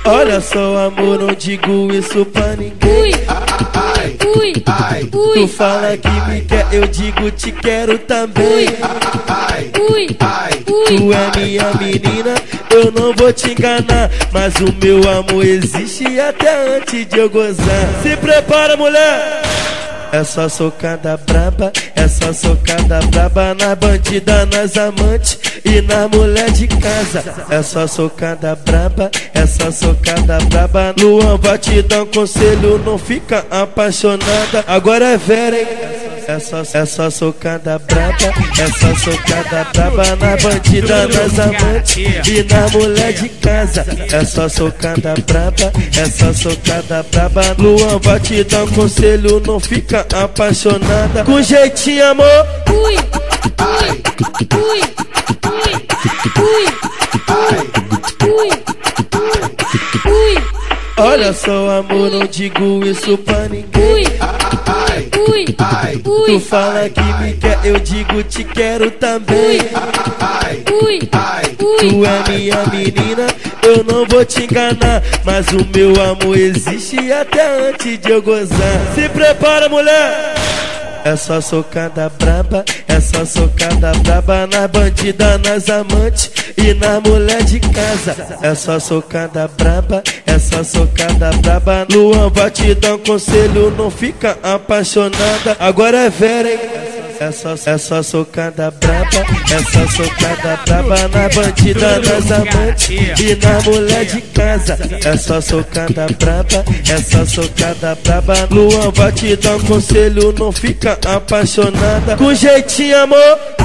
Olha só, amor, não digo isso pra ninguém. Tu fala que me quer, eu digo te quero também. Tu é minha menina, eu não vou te enganar, mas o meu amor existe até antes de eu gozar. Se prepara, mulher! É só socada braba, é só socada braba na bandida, nas amantes e na mulher de casa. É só socada braba, é só socada braba. Luan vai te dar um conselho, não fica apaixonada. Agora é Vera, hein? É só socada braba, é só socada braba na bandida, nas amantes e na mulher de casa. É só socada braba, é só socada braba. Luan vai te dar um conselho, não fica apaixonada. Com jeitinho, amor. Olha só, amor, não digo isso pra ninguém. Tu fala que me quer, eu digo te quero também. Tu é minha menina, eu não vou te enganar, mas o meu amor existe até antes de eu gozar. Se prepara, mulher! É só socada braba, é só socada braba na bandida, nas amantes e na mulher de casa. É só socada braba, é só socada braba. Luan vai te dar um conselho, não fica apaixonada. Agora é Vera, hein? É só socada braba, é só socada braba na bandida, nas amantes e na mulher de casa. É só socada braba, é só socada braba. Luan vai te dar um conselho, não fica apaixonada. Com jeitinho, amor.